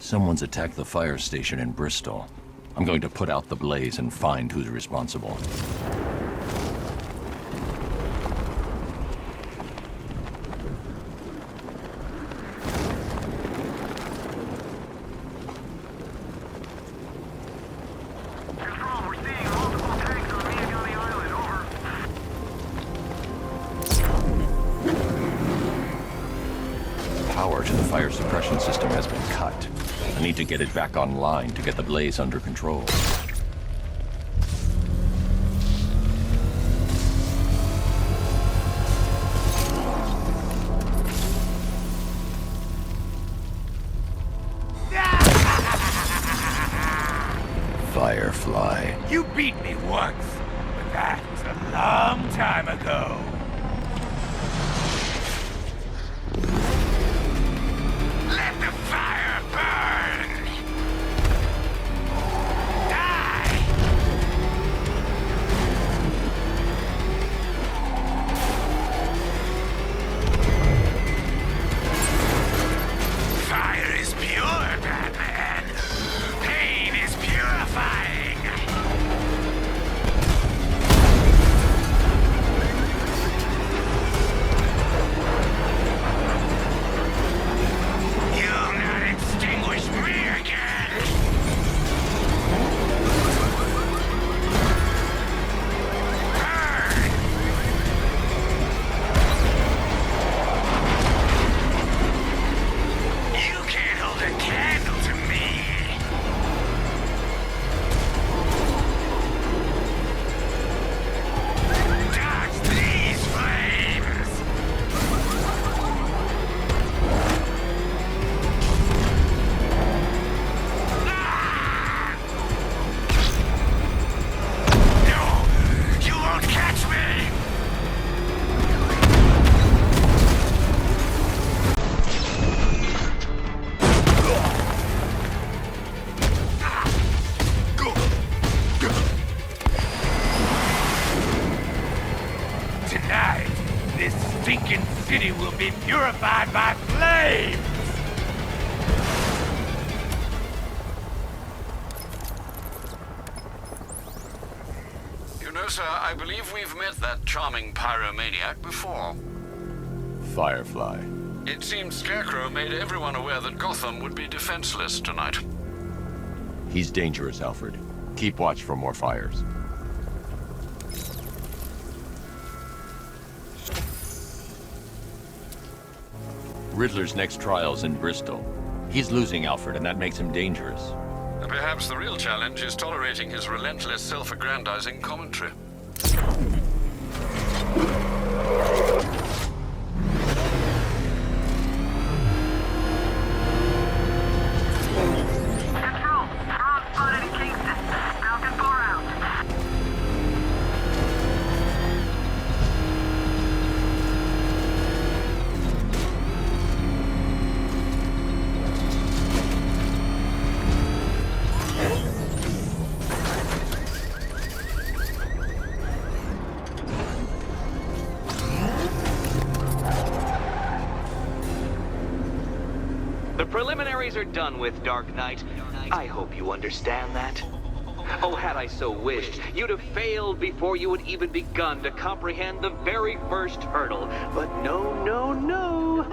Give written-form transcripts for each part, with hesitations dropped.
Someone's attacked the fire station in Bristol. I'm going to put out the blaze and find who's responsible. Power to the fire suppression system has been cut. I need to get it back online to get the blaze under control. Firefly. You beat me once, but that was a long time ago. Let the fire burn! Die! Fire is pure, Batman. Pain is purifying. Tonight, this stinking city will be purified by flames! You know, sir, I believe we've met that charming pyromaniac before. Firefly. It seems Scarecrow made everyone aware that Gotham would be defenseless tonight. He's dangerous, Alfred. Keep watch for more fires. Riddler's next trial's in Bristol. He's losing Alfred, and that makes him dangerous. Perhaps the real challenge is tolerating his relentless self-aggrandizing commentary. The preliminaries are done with, Dark Knight. I hope you understand that. Oh, had I so wished, you'd have failed before you had even begun to comprehend the very first hurdle. But no, no, no.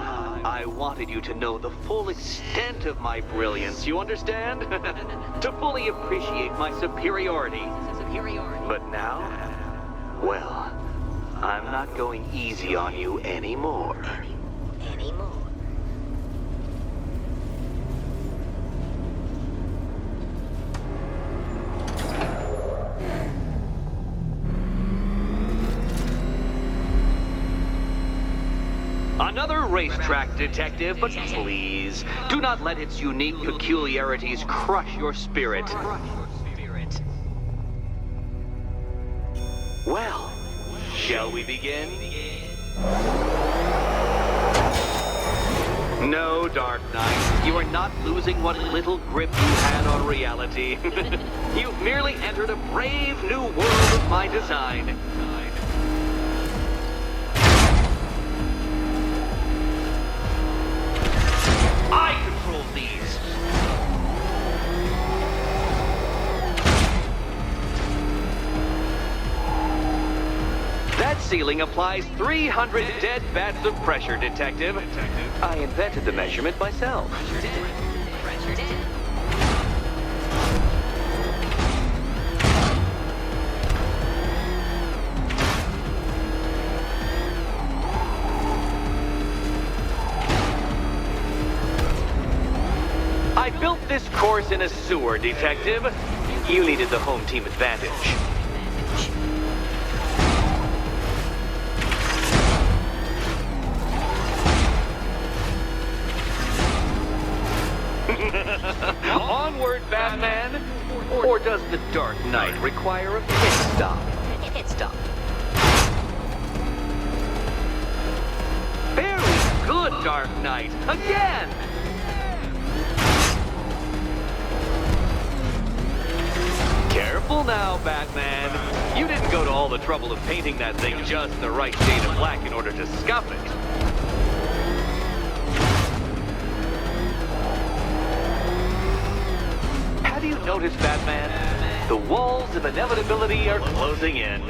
I wanted you to know the full extent of my brilliance, you understand? To fully appreciate my superiority. But now, well, I'm not going easy on you anymore. Another racetrack detective, but please, do not let its unique peculiarities crush your spirit. Well, shall we begin? No, Dark Knight, you are not losing what little grip you had on reality. You've merely entered a brave new world of my design. I control these. ceiling applies 300 dead bats of pressure, Detective. I invented the measurement myself. I built this course in a sewer, Detective. You needed the home team advantage. Onward, Batman! Or does the Dark Knight require a pit stop? Pit stop. Very good, Dark Knight! Again! Careful now, Batman. You didn't go to all the trouble of painting that thing just the right shade of black in order to scuff it. Have you noticed, Batman? The walls of inevitability are closing in.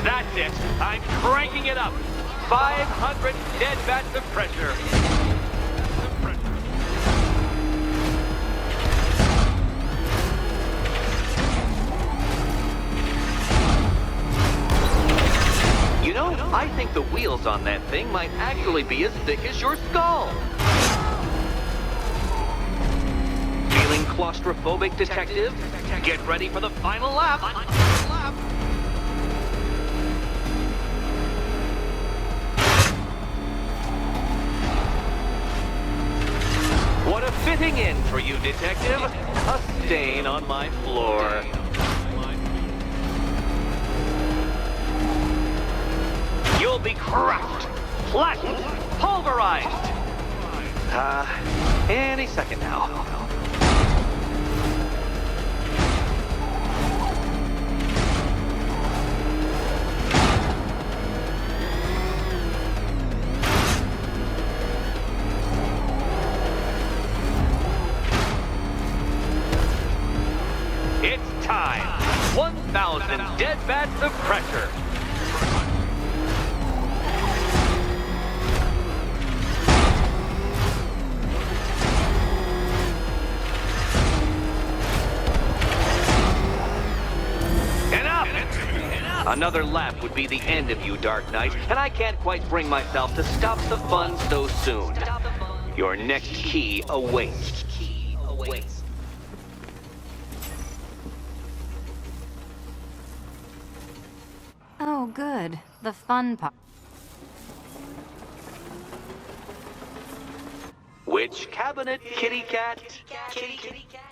That's it. I'm cranking it up. 500 dead bats of pressure. You know, I think the wheels on that thing might actually be as thick as your skull. Feeling claustrophobic, Detective? Get ready for the final lap. What a fitting end for you, Detective. A stain on my floor. You'll be crushed, flattened, pulverized. Any second now. It's time. 1,000 dead bats of pressure. Another lap would be the end of you, Dark Knight, and I can't quite bring myself to stop the fun so soon. Your next key awaits. Oh, good. The fun part. Which cabinet, kitty cat? Kitty cat.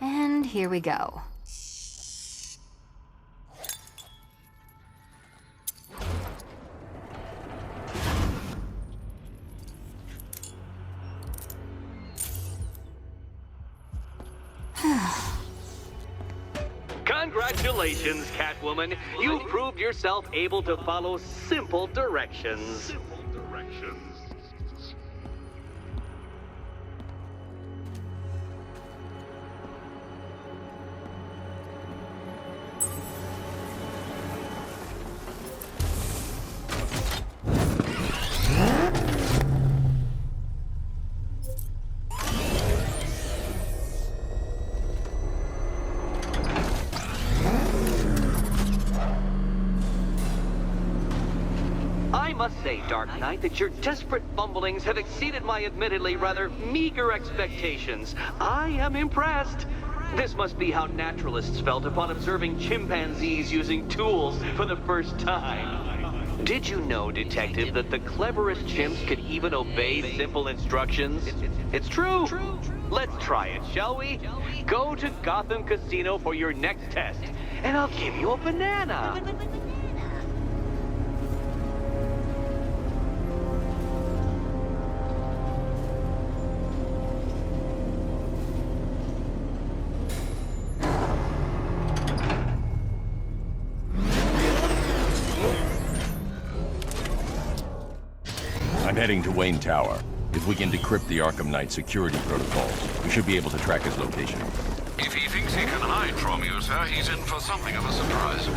And here we go. Congratulations, Catwoman. You proved yourself able to follow simple directions. I must say, Dark Knight, that your desperate fumblings have exceeded my admittedly rather meager expectations. I am impressed. This must be how naturalists felt upon observing chimpanzees using tools for the first time. Did you know, Detective, that the cleverest chimps could even obey simple instructions? It's true. Let's try it, shall we? Go to Gotham Casino for your next test, and I'll give you a banana. I'm heading to Wayne Tower. If we can decrypt the Arkham Knight security protocols, we should be able to track his location. If he thinks he can hide from you, sir, he's in for something of a surprise.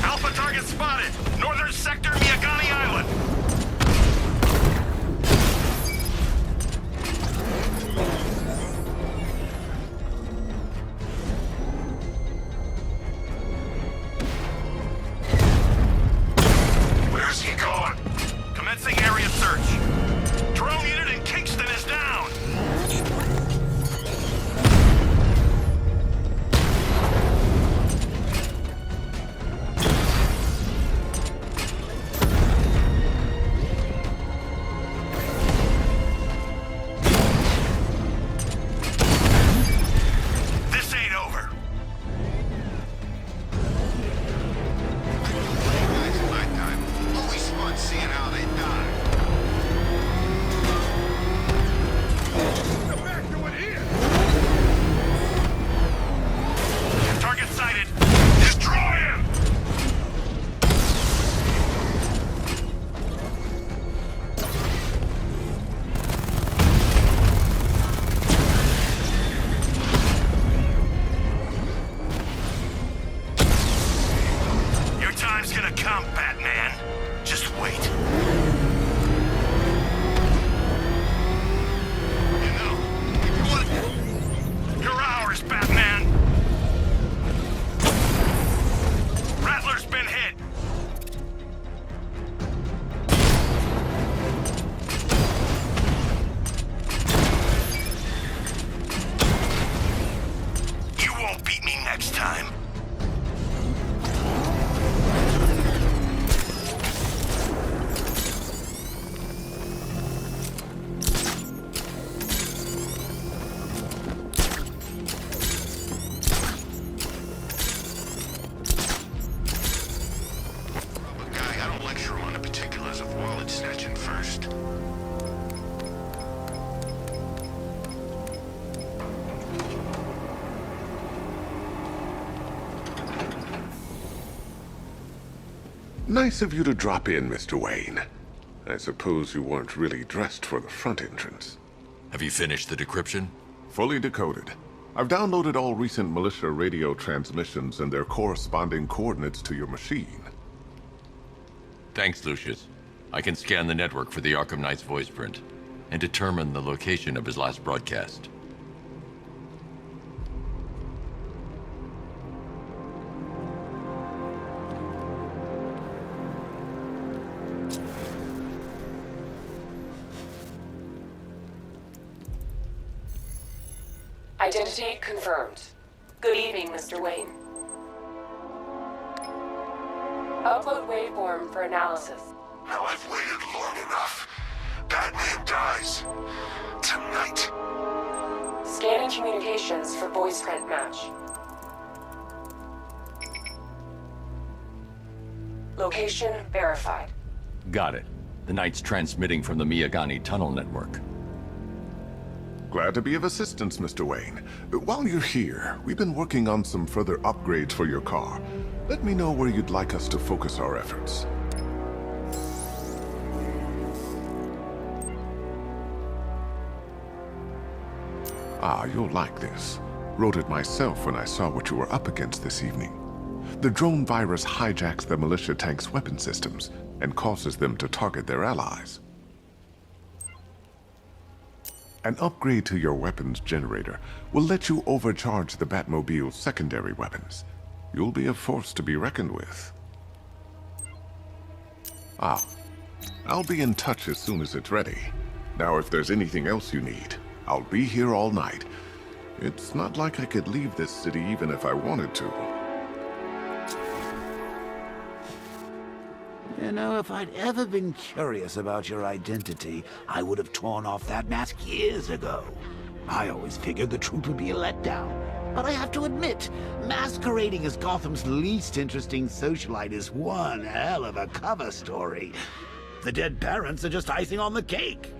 Alpha target spotted! Northern sector, Miyagani Island! Where's he going? Commencing area search. Drone unit in Kingston is down! This ain't over. It's nighttime. Always fun seeing how they die. Come back to it here! Target sighted. Destroy him! Your time's gonna come, Batman. Just wait. You know, what? You're ours, Batman! Rattler's been hit! You won't beat me next time. But guy, I don't lecture on the particulars of wallet snatching first. Nice of you to drop in, Mr. Wayne. I suppose you weren't really dressed for the front entrance. Have you finished the decryption? Fully decoded. I've downloaded all recent militia radio transmissions and their corresponding coordinates to your machine. Thanks, Lucius. I can scan the network for the Arkham Knight's voice print and determine the location of his last broadcast. Identity confirmed. Good evening, Mr. Wayne. Upload waveform for analysis. Now I've waited long enough. Batman dies. Tonight. Scanning communications for voice print match. Location verified. Got it. The Knight's transmitting from the Miyagani tunnel network. Glad to be of assistance, Mr. Wayne. While you're here, we've been working on some further upgrades for your car. Let me know where you'd like us to focus our efforts. Ah, you'll like this. Wrote it myself when I saw what you were up against this evening. The drone virus hijacks the militia tank's weapon systems and causes them to target their allies. An upgrade to your weapons generator will let you overcharge the Batmobile's secondary weapons. You'll be a force to be reckoned with. Ah, I'll be in touch as soon as it's ready. Now, if there's anything else you need, I'll be here all night. It's not like I could leave this city even if I wanted to. You know, if I'd ever been curious about your identity, I would have torn off that mask years ago. I always figured the truth would be a letdown. But I have to admit, masquerading as Gotham's least interesting socialite is one hell of a cover story. The dead parents are just icing on the cake.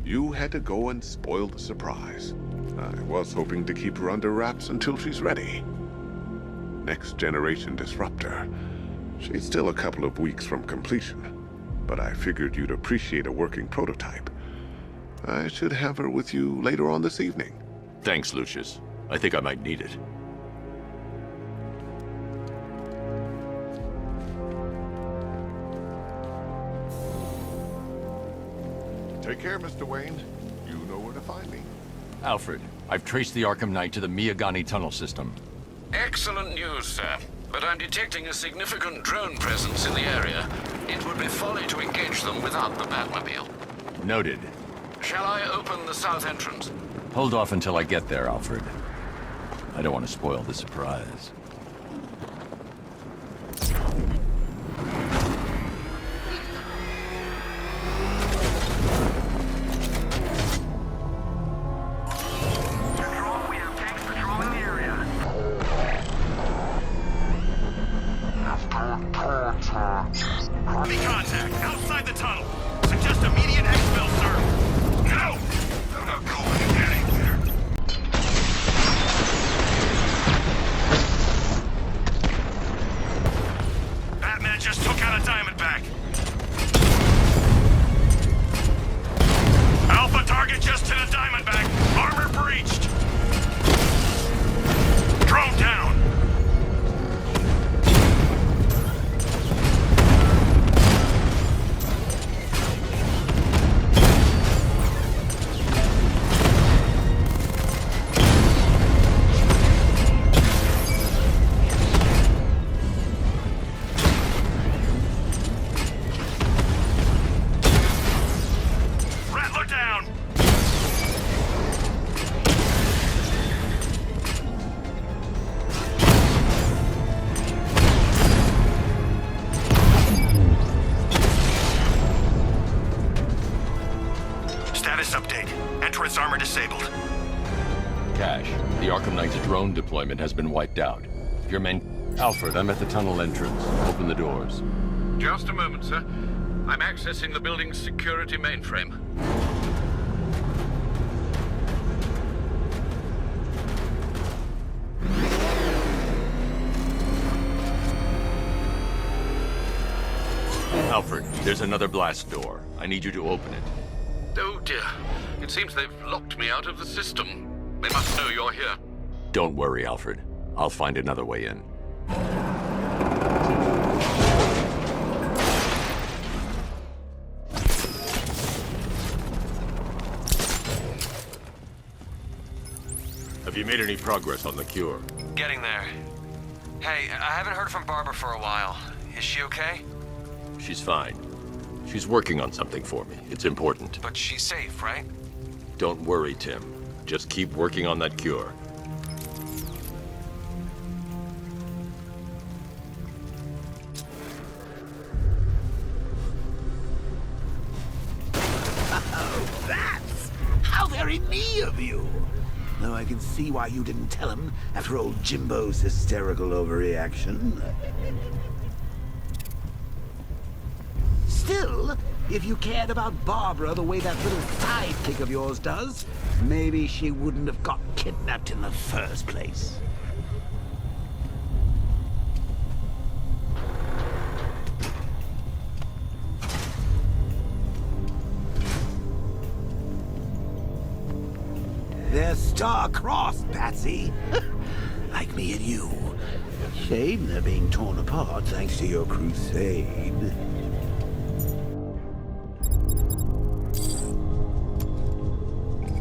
You had to go and spoil the surprise. I was hoping to keep her under wraps until she's ready. Next generation disruptor. She's still a couple of weeks from completion, but I figured you'd appreciate a working prototype. I should have her with you later on this evening. Thanks, Lucius. I think I might need it. Take care, Mr. Wayne. You know where to find me. Alfred, I've traced the Arkham Knight to the Miyagani tunnel system. Excellent news, sir. But I'm detecting a significant drone presence in the area. It would be folly to engage them without the Batmobile. Noted. Shall I open the south entrance? Hold off until I get there, Alfred. I don't want to spoil the surprise. Enemy contact outside the tunnel. Suggest immediate exfil, sir. No! I'm not going anywhere. Batman just took out a Diamondback. Alpha target just hit a Diamondback. Armor breached. Drone down. Rattler down. Status update. Entrance armor disabled. Cash, the Arkham Knight's drone deployment has been wiped out. Your men... Alfred, I'm at the tunnel entrance. Open the doors. Just a moment, sir. I'm accessing the building's security mainframe. Alfred, there's another blast door. I need you to open it. Oh dear. It seems they've locked me out of the system. They must know you're here. Don't worry, Alfred. I'll find another way in. Have you made any progress on the cure? Getting there. Hey, I haven't heard from Barbara for a while. Is she okay? She's fine. She's working on something for me. It's important. But she's safe, right? Don't worry, Tim. Just keep working on that cure. Oh, that's how very me of you. Though I can see why you didn't tell him after old Jimbo's hysterical overreaction. Still, if you cared about Barbara the way that little sidekick of yours does, maybe she wouldn't have got kidnapped in the first place. They're star-crossed, Patsy. Like me and you. Shame they're being torn apart thanks to your crusade.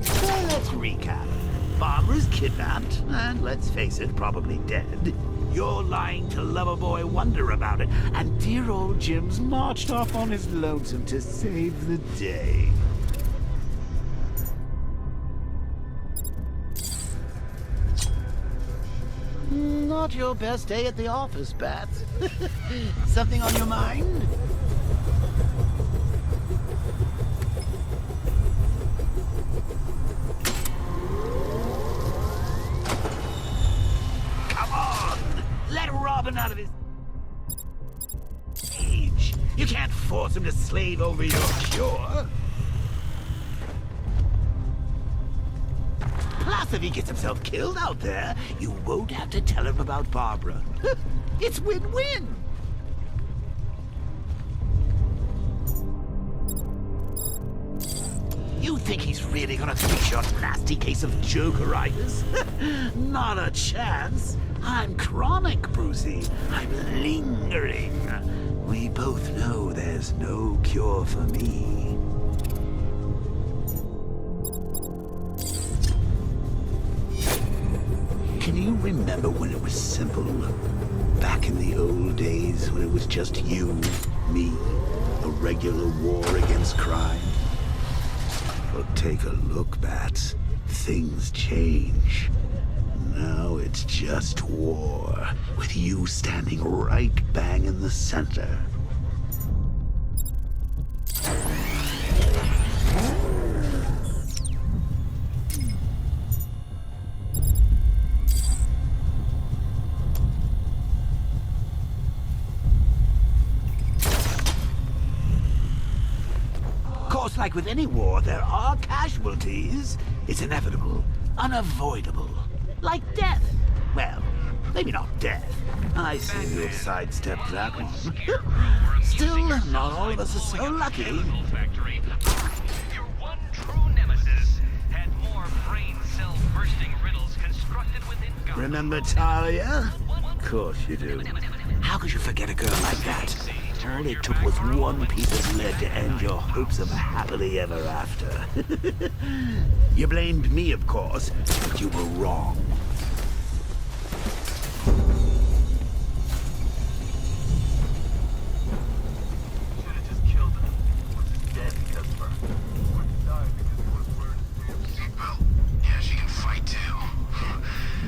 So let's recap. Barbara's kidnapped, and let's face it, probably dead. You're lying to Loverboy Wonder about it, and dear old Jim's marched off on his lonesome to save the day. not your best day at the office, Bat. Something on your mind? Come on! Let Robin out of his cage. You can't force him to slave over your cure. Plus, if he gets himself killed out there, you won't have to tell him about Barbara. It's win-win. You think he's really gonna fix your nasty case of Jokeritis? Not a chance. I'm chronic, Brucey. I'm lingering. We both know there's no cure for me. Can you remember when it was simple? Back in the old days when it was just you, me, a regular war against crime? Well, take a look, Bats. Things change. Now it's just war, with you standing right bang in the center. Like with any war, there are casualties. It's inevitable, unavoidable. Like death. Well, maybe not death. I seem to have sidestepped that one. Still, not all of us are so lucky. Your one true nemesis had more brain cell bursting riddles constructed within Gotham. Remember Talia? Of course you do. How could you forget a girl like that? All it took was one piece of lead to end your hopes of a happily ever after. You blamed me, of course, but you were wrong. Yeah, she can fight too.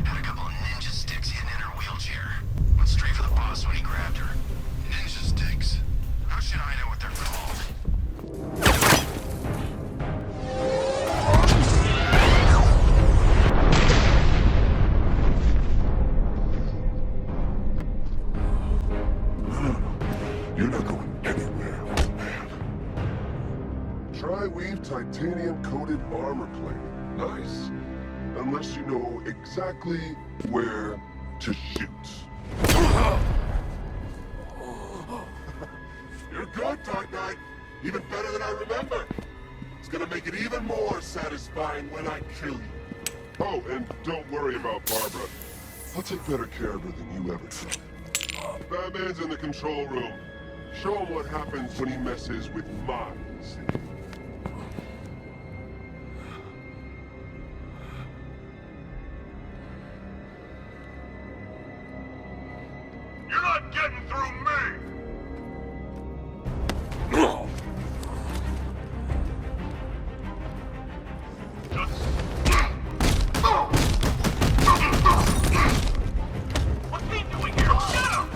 Had a couple of ninja sticks hidden in her wheelchair. Went straight for the boss when he grabbed her. Ninja sticks. How should I know what they're called? No. You're not going anywhere, old man. Tri-weave titanium-coated armor plate. Nice. Unless you know exactly where to shoot. You're good, Dark Knight. Even better than I remember. It's gonna make it even more satisfying when I kill you. Oh, and don't worry about Barbara. I'll take better care of her than you ever did. Batman's in the control room. Show him what happens when he messes with my city. You're not getting through me! What's he doing here? Get him!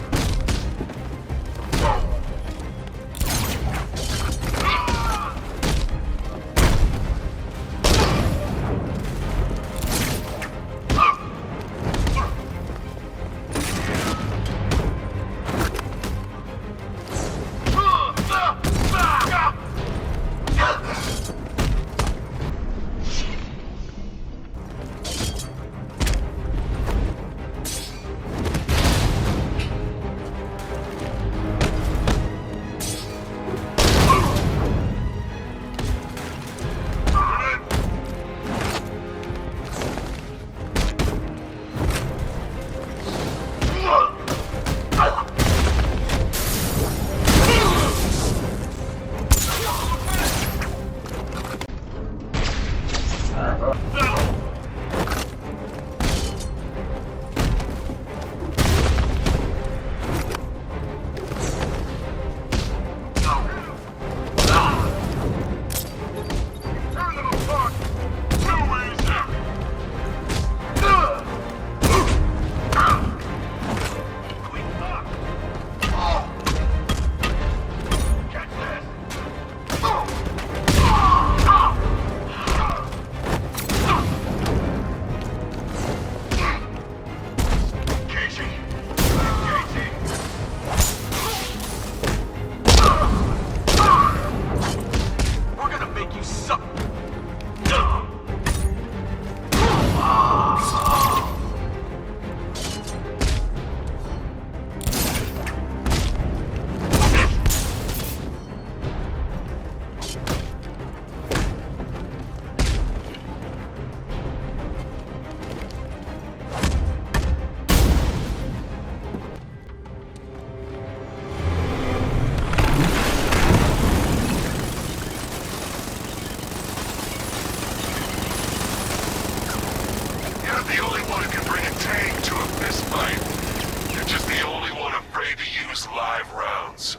5 rounds.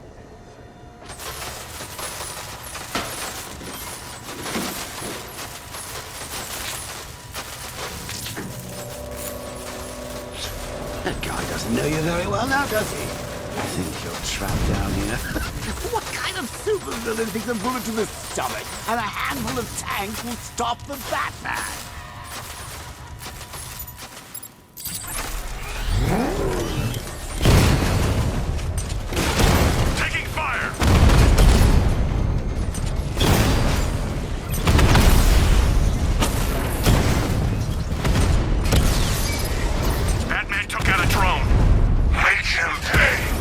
That guy doesn't know you very well now, does he? I think you're trapped down here. What kind of supervillain thinks a bullet to the stomach and a handful of tanks will stop the Batman? Taking fire! Batman took out a drone. Make him pay!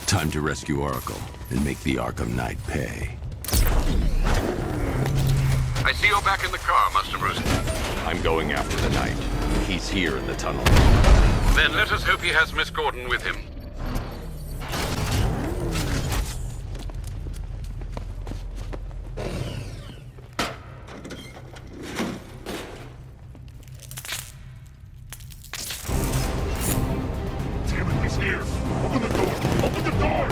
Time to rescue Oracle and make the Arkham Knight pay. I see you're back in the car, Master Bruce. I'm going after the Knight. He's here in the tunnel. Then let us hope he has Miss Gordon with him. Damn it, he's here! Open the door! Open the door!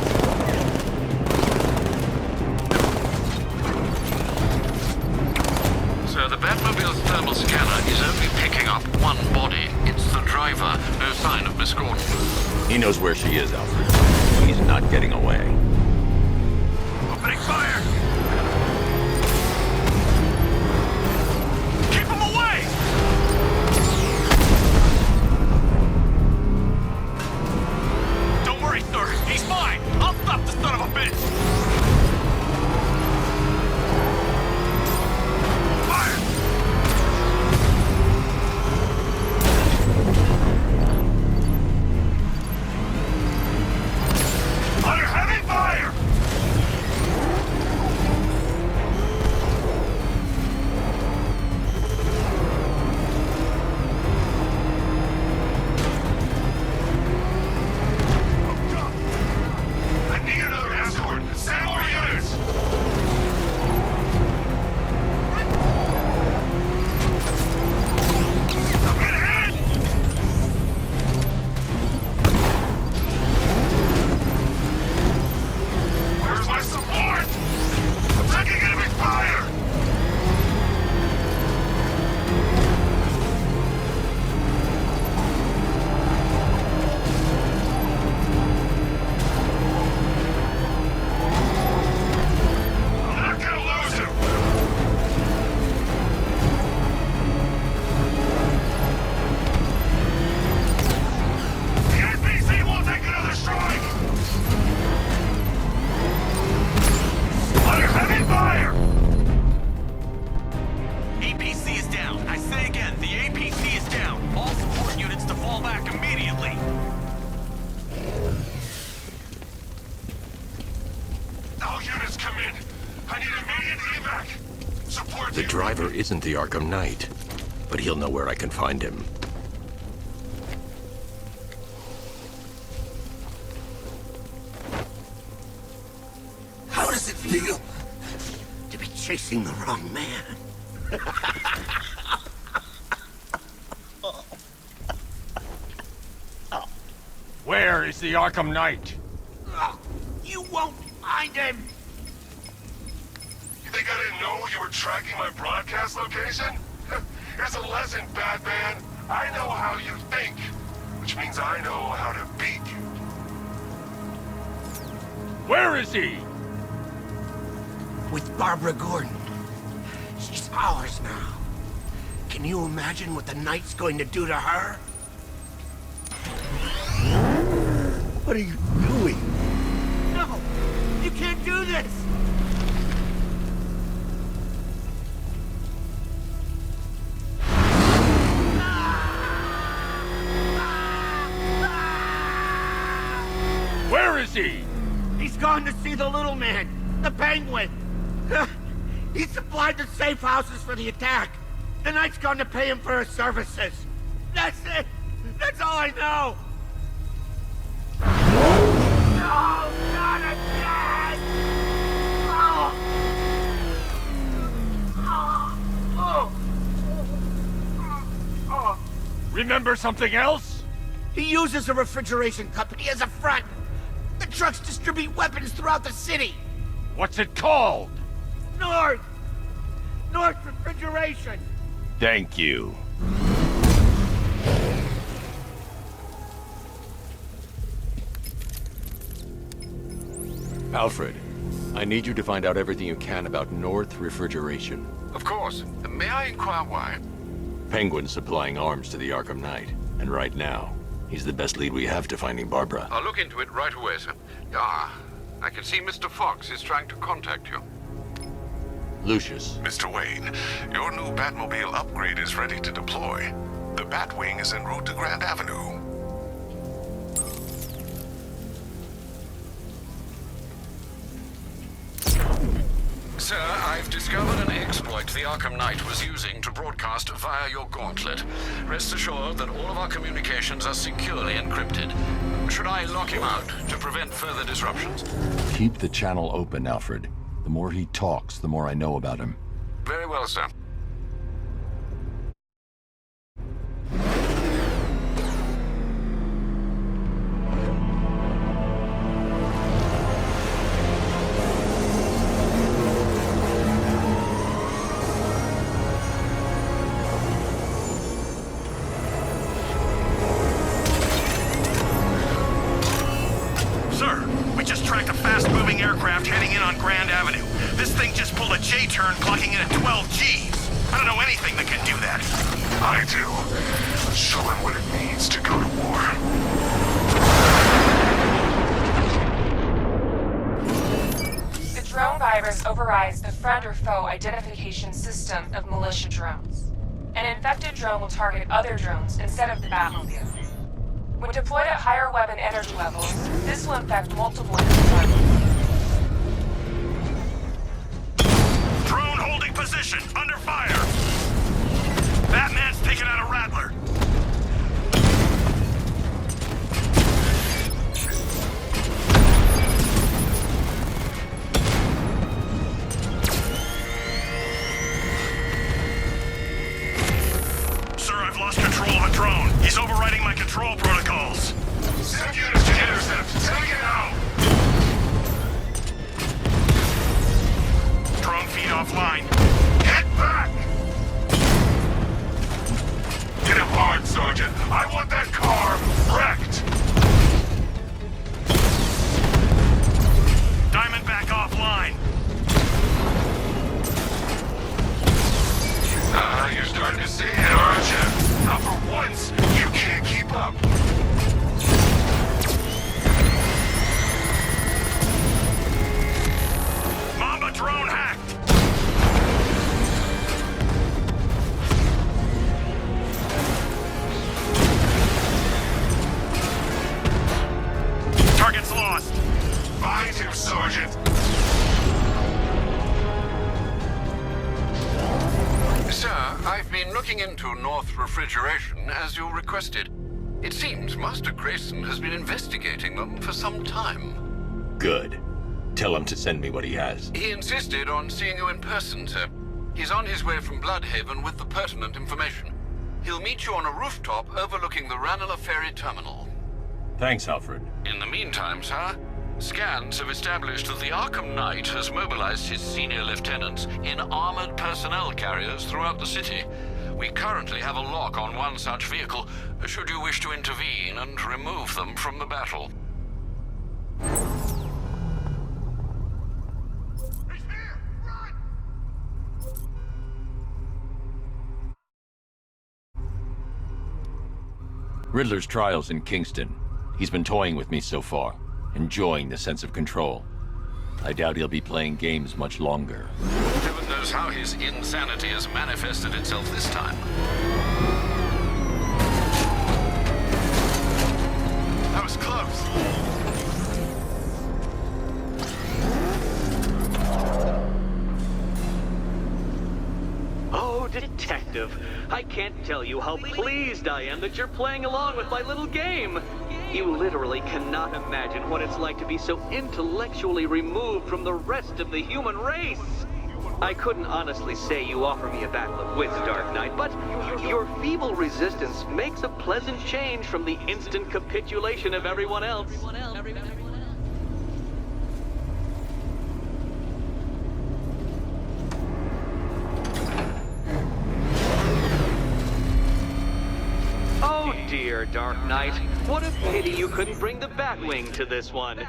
Sir, the Batmobile's thermal scanner is only picking up one body. It's the driver. No sign of Miss Gordon. He knows where she is, Alfred. He's not getting away. Opening fire! Keep him away! Don't worry, sir. He's fine. I'll stop the son of a bitch. Fire! Under heavy fire! I need another escort. Send more units! I'm getting hit! Where's my support? I'm taking enemy fire! I'm not gonna lose him! The NPC won't take another strike! Under heavy fire! APC is down. I say again, the APC is down. All support units to fall back immediately. All units come in. I need immediate evac. Support The driver isn't the Arkham Knight, but he'll know where I can find him. How does it feel to be chasing the wrong man? Where is the Arkham Knight? You won't find him! You think I didn't know you were tracking my broadcast location? Here's a lesson, Batman. I know how you think, which means I know how to beat you. Where is he? With Barbara Gordon. She's ours now. Can you imagine what the Knight's going to do to her? What are you doing? No! You can't do this! Where is he? He's gone to see the little man, the Penguin. He supplied the safe houses for the attack. The Knight's gone to pay him for his services. That's it. That's all I know. No, not again! Remember something else? He uses a refrigeration company as a front. The trucks distribute weapons throughout the city. What's it called? North Refrigeration. Thank you. Alfred, I need you to find out everything you can about North Refrigeration. Of course. May I inquire why? Penguin's supplying arms to the Arkham Knight, and right now, he's the best lead we have to finding Barbara. I'll look into it right away, sir. Ah, I can see Mr. Fox is trying to contact you. Lucius. Mr. Wayne, your new Batmobile upgrade is ready to deploy. The Batwing is en route to Grand Avenue. Sir, I've discovered an exploit the Arkham Knight was using to broadcast via your gauntlet. Rest assured that all of our communications are securely encrypted. Should I lock him out to prevent further disruptions? Keep the channel open, Alfred. The more he talks, the more I know about him. Very well, sir. fast-moving aircraft heading in on Grand Avenue. This thing just pulled a J-turn, clocking in at 12 Gs. I don't know anything that can do that. I do. Show him what it means to go to war. The drone virus overrides the friend or foe identification system of militia drones. An infected drone will target other drones instead of the Batmobile. When deployed at higher weapon energy levels, this will infect multiple enemy targets. Drone holding position, under fire! Batman's taken out a Rattler. Sir, I've lost control of a drone. He's overriding my control protocols. Send units to intercept. Take it out! Drone feed offline. Get back! Get him hard, Sergeant. I want that car wrecked! Diamondback offline. Ah, you're starting to see it, aren't you? Now for once, you can't keep up. Mamba drone hacked. Target's lost. Find him, Sergeant. Sir, I've been looking into North Refrigeration as you requested. It seems Master Grayson has been investigating them for some time. Good. Tell him to send me what he has. He insisted on seeing you in person, sir. He's on his way from Bloodhaven with the pertinent information. He'll meet you on a rooftop overlooking the Ranelagh Ferry Terminal. Thanks, Alfred. In the meantime, sir, scans have established that the Arkham Knight has mobilized his senior lieutenants in armored personnel carriers throughout the city. We currently have a lock on one such vehicle, should you wish to intervene and remove them from the battle. Riddler's trial's in Kingston. He's been toying with me so far, enjoying the sense of control. I doubt he'll be playing games much longer. Heaven knows how his insanity has manifested itself this time. That was close. Oh, Detective, I can't tell you how pleased I am that you're playing along with my little game. You literally cannot imagine what it's like to be so intellectually removed from the rest of the human race. I couldn't honestly say you offer me a battle of wits, Dark Knight, but your feeble resistance makes a pleasant change from the instant capitulation of everyone else. Oh dear, Dark Knight. What a pity you couldn't bring the Batwing to this one.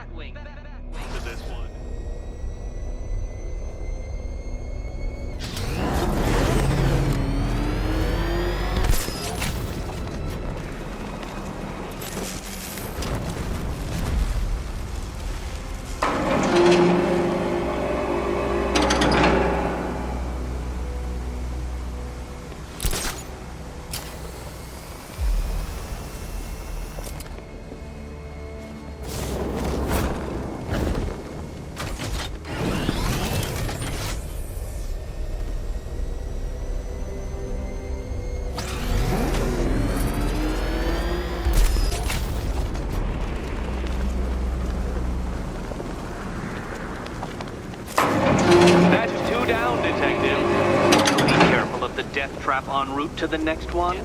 Death trap en route to the next one?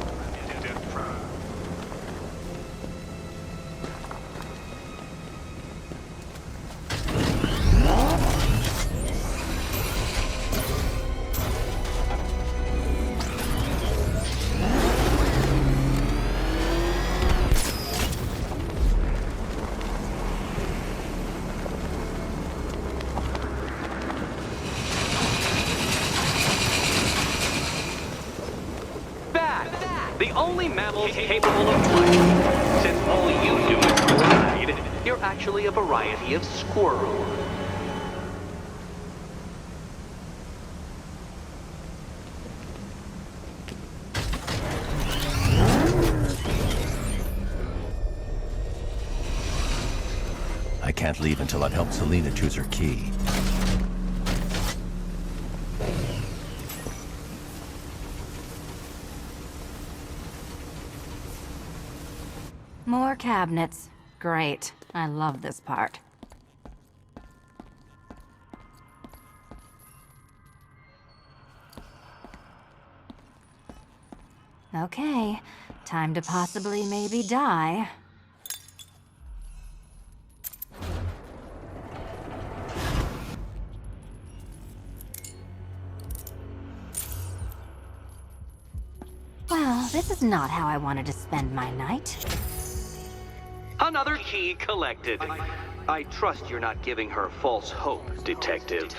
The only mammals capable of flight. Since all you do is glide, you're actually a variety of squirrel. I can't leave until I've helped Selina choose her key. More cabinets. Great. I love this part. Okay. Time to possibly maybe die. Well, this is not how I wanted to spend my night. Another key collected. I trust you're not giving her false hope, Detective.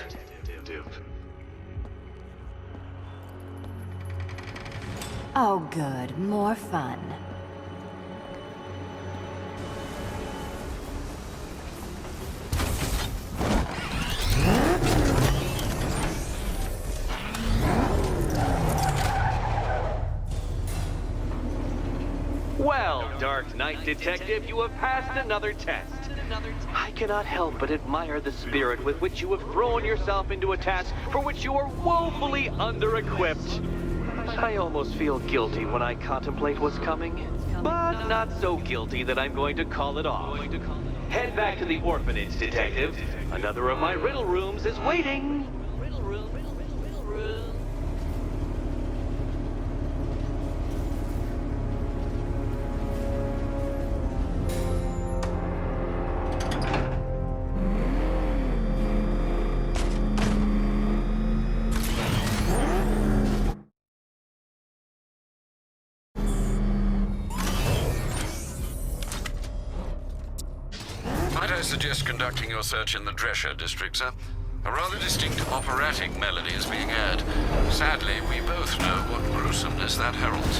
Oh, good. More fun. Well, Dark Knight Detective, you have passed another test. I cannot help but admire the spirit with which you have thrown yourself into a task for which you are woefully under-equipped. I almost feel guilty when I contemplate what's coming, but not so guilty that I'm going to call it off. Head back to the orphanage, Detective. Another of my riddle rooms is waiting. Might I suggest conducting your search in the Drescher district, sir? A rather distinct operatic melody is being aired. Sadly, we both know what gruesomeness that heralds.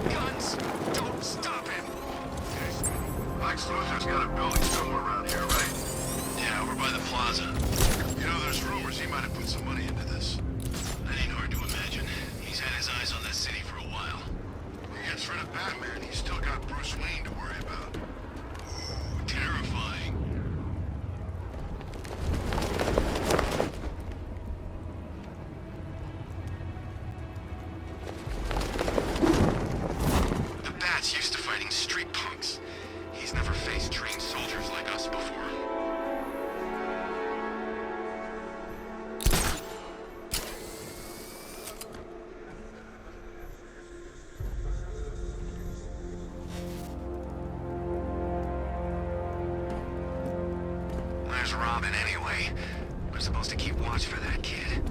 Guns! Don't stop him! Robin anyway? We're supposed to keep watch for that kid.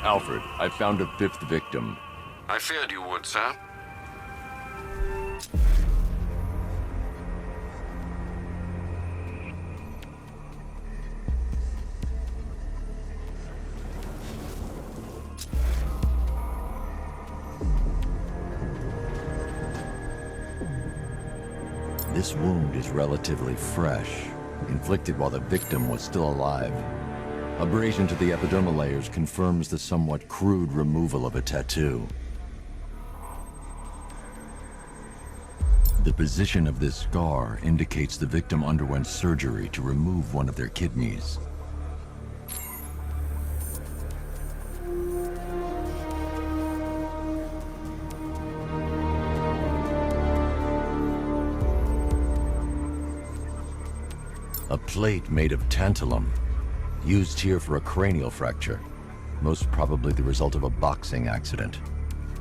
Alfred, I found a fifth victim. I feared you would, sir. This wound is relatively fresh, inflicted while the victim was still alive. Abrasion to the epidermal layers confirms the somewhat crude removal of a tattoo. The position of this scar indicates the victim underwent surgery to remove one of their kidneys. A plate made of tantalum, used here for a cranial fracture, most probably the result of a boxing accident.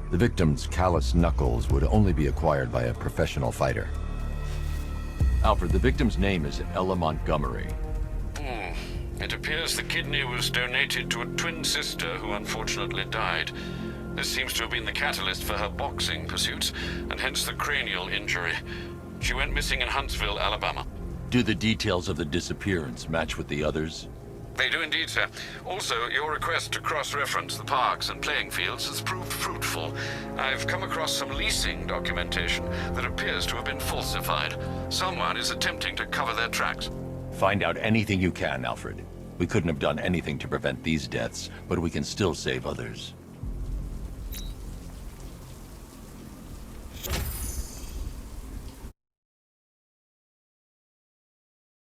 The victim's calloused knuckles would only be acquired by a professional fighter. Alfred, the victim's name is Ella Montgomery. It appears the kidney was donated to a twin sister who unfortunately died. This seems to have been the catalyst for her boxing pursuits, and hence the cranial injury. She went missing in Huntsville, Alabama. Do the details of the disappearance match with the others? They do indeed, sir. Also, your request to cross-reference the parks and playing fields has proved fruitful. I've come across some leasing documentation that appears to have been falsified. Someone is attempting to cover their tracks. Find out anything you can, Alfred. We couldn't have done anything to prevent these deaths, but we can still save others.